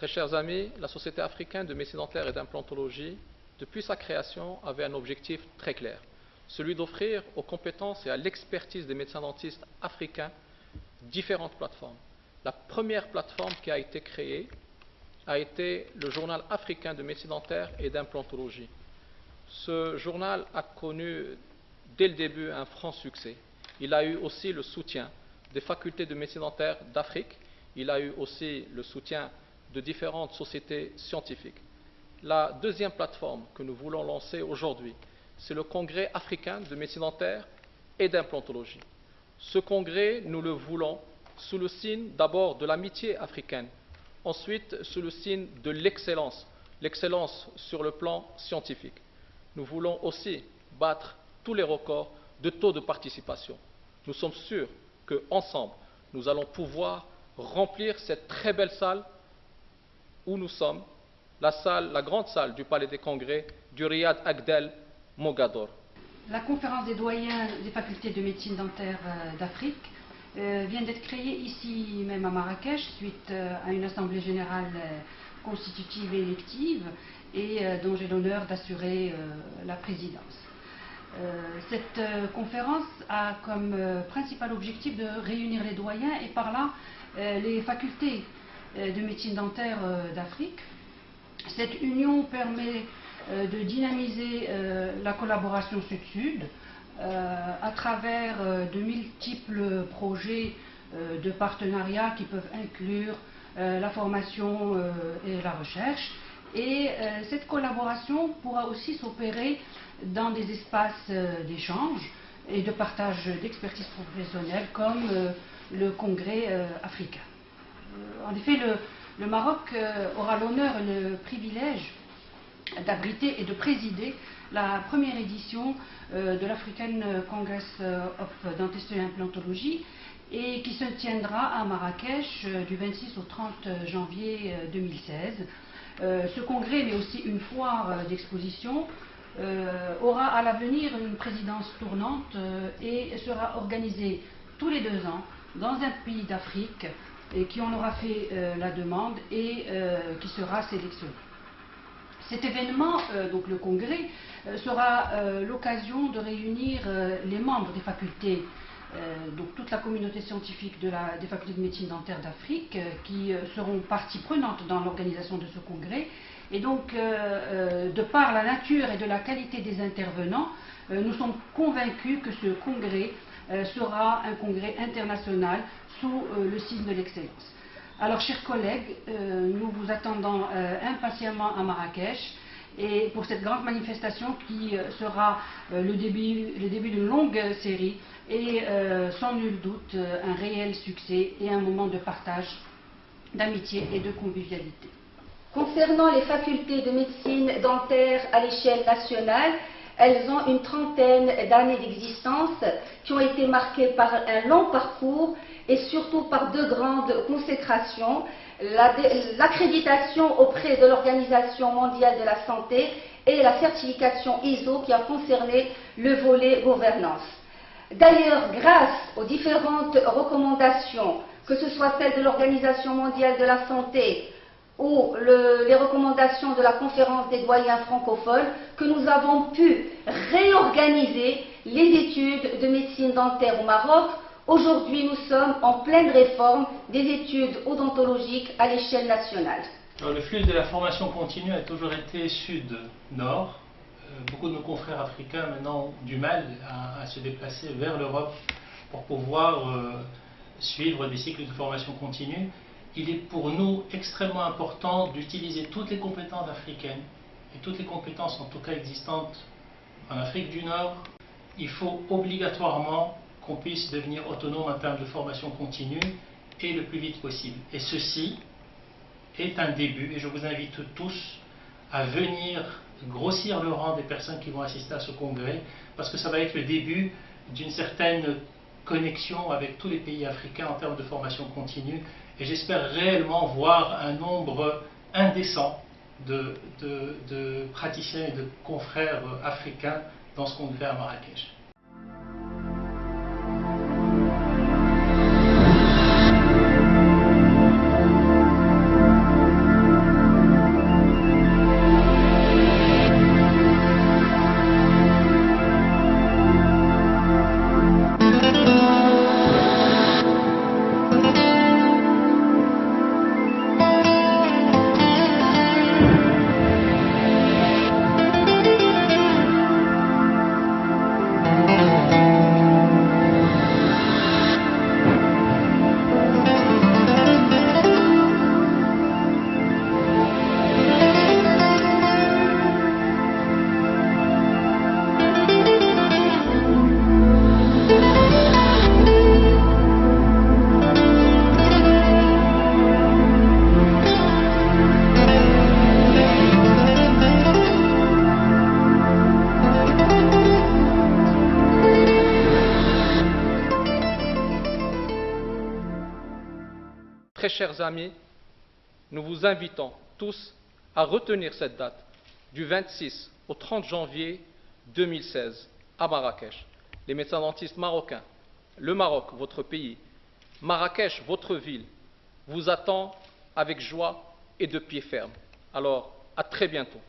Très chers amis, la Société africaine de médecine dentaire et d'implantologie, depuis sa création, avait un objectif très clair, celui d'offrir aux compétences et à l'expertise des médecins dentistes africains différentes plateformes. La première plateforme qui a été créée a été le journal africain de médecine dentaire et d'implantologie. Ce journal a connu dès le début un franc succès. Il a eu aussi le soutien des facultés de médecine dentaire d'Afrique. Il a eu aussi le soutien de différentes sociétés scientifiques. La deuxième plateforme que nous voulons lancer aujourd'hui, c'est le Congrès africain de médecine dentaire et d'implantologie. Ce congrès, nous le voulons sous le signe d'abord de l'amitié africaine, ensuite sous le signe de l'excellence, l'excellence sur le plan scientifique. Nous voulons aussi battre tous les records de taux de participation. Nous sommes sûrs qu'ensemble, nous allons pouvoir remplir cette très belle salle où nous sommes, la grande salle du Palais des Congrès du Riyad Agdel Mogador. La conférence des doyens des facultés de médecine dentaire d'Afrique vient d'être créée ici même à Marrakech suite à une assemblée générale constitutive et élective et dont j'ai l'honneur d'assurer la présidence. Cette conférence a comme principal objectif de réunir les doyens et par là les facultés de médecine dentaire d'Afrique. Cette union permet de dynamiser la collaboration sud-sud à travers de multiples projets de partenariat qui peuvent inclure la formation et la recherche. Et cette collaboration pourra aussi s'opérer dans des espaces d'échange et de partage d'expertise professionnelle comme le Congrès africain. En effet, le Maroc aura l'honneur et le privilège d'abriter et de présider la première édition de l'African Congress of Dentistry and Implantology et qui se tiendra à Marrakech du 26 au 30 janvier 2016. Ce congrès, mais aussi une foire d'exposition, aura à l'avenir une présidence tournante et sera organisé tous les 2 ans dans un pays d'Afrique et qui en aura fait la demande et qui sera sélectionné. Cet événement, donc le congrès, sera l'occasion de réunir les membres des facultés, donc toute la communauté scientifique des facultés de médecine dentaire d'Afrique, qui seront partie prenante dans l'organisation de ce congrès. Et donc, de par la nature et de la qualité des intervenants, nous sommes convaincus que ce congrès sera un congrès international sous le signe de l'excellence. Alors, chers collègues, nous vous attendons impatiemment à Marrakech et pour cette grande manifestation qui sera le début d'une longue série et sans nul doute un réel succès et un moment de partage, d'amitié et de convivialité. Concernant les facultés de médecine dentaire à l'échelle nationale, elles ont une trentaine d'années d'existence qui ont été marquées par un long parcours et surtout par 2 grandes consécrations, l'accréditation auprès de l'Organisation mondiale de la santé et la certification ISO qui a concerné le volet gouvernance. D'ailleurs, grâce aux différentes recommandations, que ce soit celles de l'Organisation mondiale de la santé ou les recommandations de la conférence des doyens francophones, que nous avons pu réorganiser les études de médecine dentaire au Maroc. Aujourd'hui, nous sommes en pleine réforme des études odontologiques à l'échelle nationale. Alors, le flux de la formation continue a toujours été sud-nord. Beaucoup de nos confrères africains maintenant ont du mal à se déplacer vers l'Europe pour pouvoir suivre des cycles de formation continue. Il est pour nous extrêmement important d'utiliser toutes les compétences africaines et toutes les compétences en tout cas existantes en Afrique du Nord. Il faut obligatoirement qu'on puisse devenir autonome en termes de formation continue et le plus vite possible. Et ceci est un début et je vous invite tous à venir grossir le rang des personnes qui vont assister à ce congrès parce que ça va être le début d'une certaine connexion avec tous les pays africains en termes de formation continue et j'espère réellement voir un nombre indécent de praticiens et de confrères africains dans ce congrès à Marrakech. très chers amis, nous vous invitons tous à retenir cette date du 26 au 30 janvier 2016 à Marrakech. Les médecins dentistes marocains, le Maroc, votre pays, Marrakech, votre ville, vous attend avec joie et de pied ferme. Alors, à très bientôt.